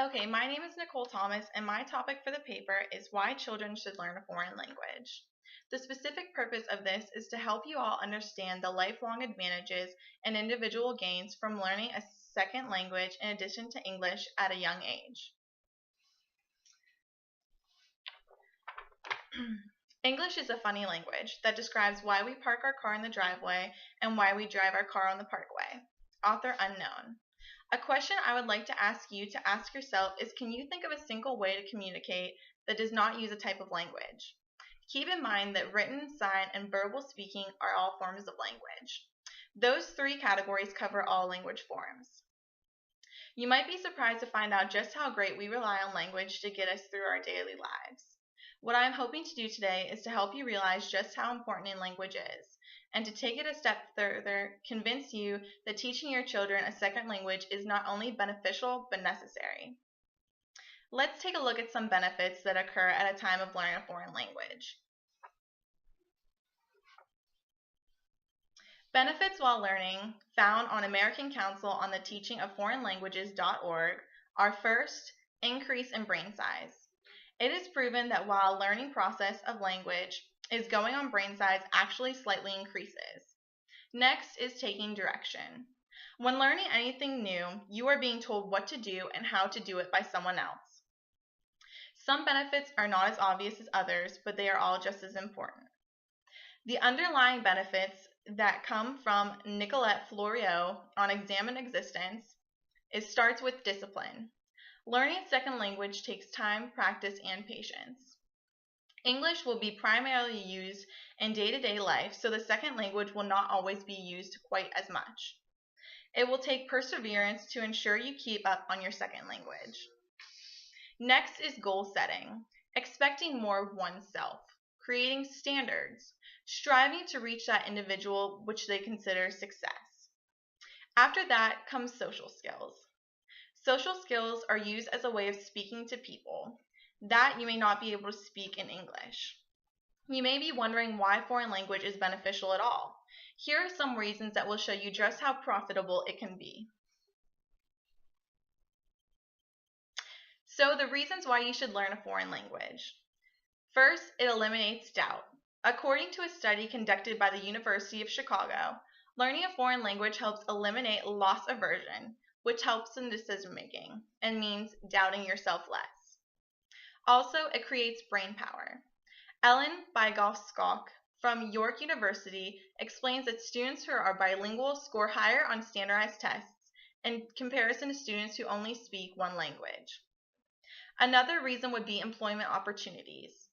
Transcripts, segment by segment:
Okay, my name is Nicole Thomas, and my topic for the paper is why children should learn a foreign language. The specific purpose of this is to help you all understand the lifelong advantages and individual gains from learning a second language in addition to English at a young age. English is a funny language that describes why we park our car in the driveway and why we drive our car on the parkway. Author unknown. A question I would like to ask you to ask yourself is, can you think of a single way to communicate that does not use a type of language? Keep in mind that written, sign, and verbal speaking are all forms of language. Those three categories cover all language forms. You might be surprised to find out just how great we rely on language to get us through our daily lives. What I am hoping to do today is to help you realize just how important language is, and to take it a step further, convince you that teaching your children a second language is not only beneficial but necessary. Let's take a look at some benefits that occur at a time of learning a foreign language. Benefits while learning, found on American Council on the Teaching of Foreign Languages.org, are first, increase in brain size. It is proven that while learning process of language is going on, brain size actually slightly increases. Next is taking direction. When learning anything new, you are being told what to do and how to do it by someone else. Some benefits are not as obvious as others, but they are all just as important. The underlying benefits that come from Nicolette Florio on Examined Existence starts with discipline. Learning a second language takes time, practice, and patience. English will be primarily used in day-to-day life, so the second language will not always be used quite as much. It will take perseverance to ensure you keep up on your second language. Next is goal setting, expecting more of oneself, creating standards, striving to reach that individual which they consider success. After that comes social skills. Social skills are used as a way of speaking to people that you may not be able to speak in English. You may be wondering why foreign language is beneficial at all. Here are some reasons that will show you just how profitable it can be. So the reasons why you should learn a foreign language. First, it eliminates doubt. According to a study conducted by the University of Chicago, learning a foreign language helps eliminate loss aversion, which helps in decision making and means doubting yourself less. Also, it creates brain power. Ellen Bygolf-Skok from York University explains that students who are bilingual score higher on standardized tests in comparison to students who only speak one language. Another reason would be employment opportunities.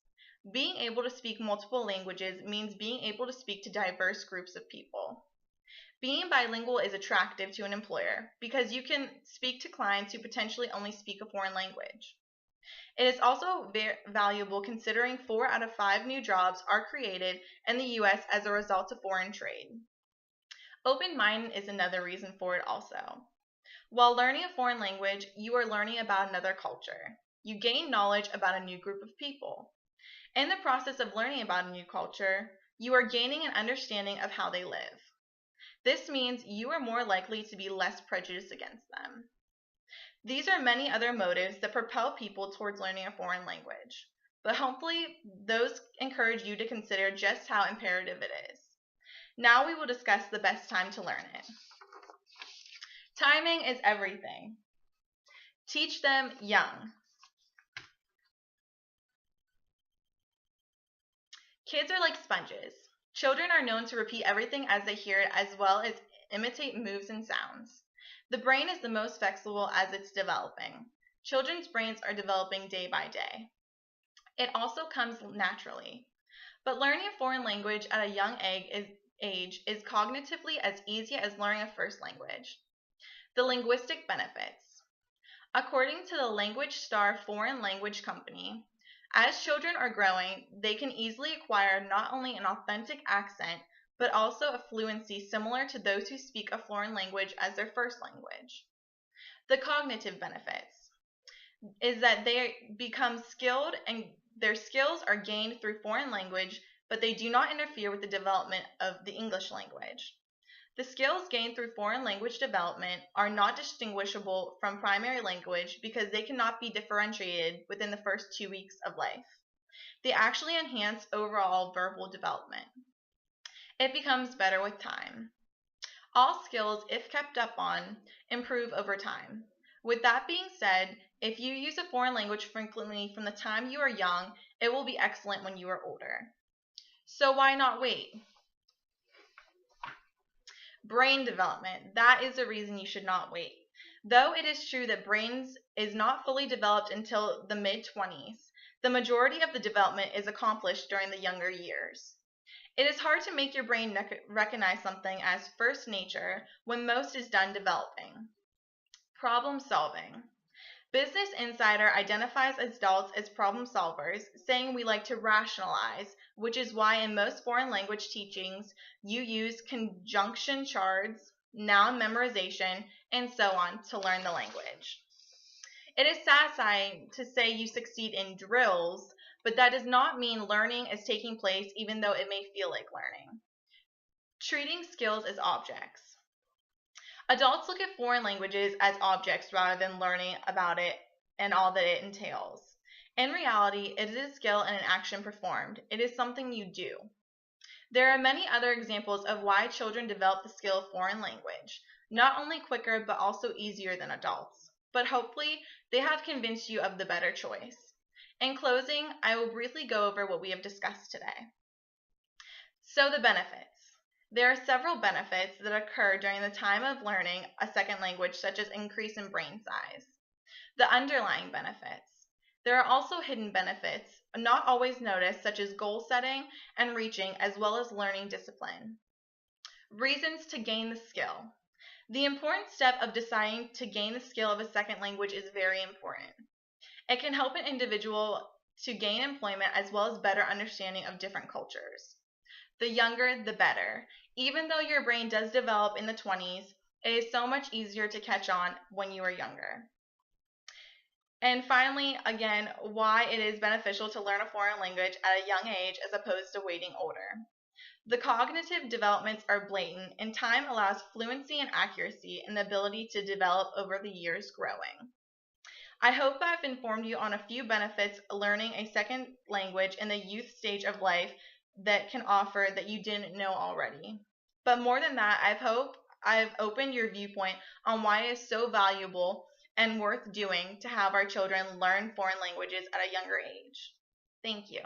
Being able to speak multiple languages means being able to speak to diverse groups of people. Being bilingual is attractive to an employer because you can speak to clients who potentially only speak a foreign language. It is also very valuable considering 4 out of 5 new jobs are created in the U.S. as a result of foreign trade. Open-minded is another reason for it also. While learning a foreign language, you are learning about another culture. You gain knowledge about a new group of people. In the process of learning about a new culture, you are gaining an understanding of how they live. This means you are more likely to be less prejudiced against them. These are many other motives that propel people towards learning a foreign language, but hopefully those encourage you to consider just how imperative it is. Now we will discuss the best time to learn it. Timing is everything. Teach them young. Kids are like sponges. Children are known to repeat everything as they hear it, as well as imitate moves and sounds. The brain is the most flexible as it's developing. Children's brains are developing day by day. It also comes naturally. But learning a foreign language at a young age is cognitively as easy as learning a first language. The linguistic benefits. According to the Language Star Foreign Language Company, as children are growing, they can easily acquire not only an authentic accent, but also a fluency similar to those who speak a foreign language as their first language. The cognitive benefits is that they become skilled and their skills are gained through foreign language, but they do not interfere with the development of the English language. The skills gained through foreign language development are not distinguishable from primary language because they cannot be differentiated within the first 2 weeks of life. They actually enhance overall verbal development. It becomes better with time. All skills, if kept up on, improve over time. With that being said, if you use a foreign language frequently from the time you are young, it will be excellent when you are older. So why not wait? Brain development. That is the reason you should not wait. Though it is true that brains is not fully developed until the mid-20s, the majority of the development is accomplished during the younger years. It is hard to make your brain recognize something as first nature when most is done developing. Problem solving. Business Insider identifies adults as problem solvers, saying we like to rationalize, which is why in most foreign language teachings you use conjunction charts, noun memorization, and so on to learn the language. It is satisfying to say you succeed in drills, but that does not mean learning is taking place even though it may feel like learning. Treating skills as objects. Adults look at foreign languages as objects rather than learning about it and all that it entails. In reality, it is a skill and an action performed. It is something you do. There are many other examples of why children develop the skill of foreign language, not only quicker but also easier than adults. But hopefully, they have convinced you of the better choice. In closing, I will briefly go over what we have discussed today. So the benefits. There are several benefits that occur during the time of learning a second language, such as increase in brain size. The underlying benefits. There are also hidden benefits, not always noticed, such as goal setting and reaching, as well as learning discipline. Reasons to gain the skill. The important step of deciding to gain the skill of a second language is very important. It can help an individual to gain employment as well as better understanding of different cultures. The younger, the better. Even though your brain does develop in the 20s, it is so much easier to catch on when you are younger. And finally, again, why it is beneficial to learn a foreign language at a young age as opposed to waiting older. The cognitive developments are blatant, and time allows fluency and accuracy and the ability to develop over the years growing. I hope I've informed you on a few benefits learning a second language in the youth stage of life that can offer that you didn't know already. But more than that, I hope I've opened your viewpoint on why it is so valuable and worth doing to have our children learn foreign languages at a younger age. Thank you.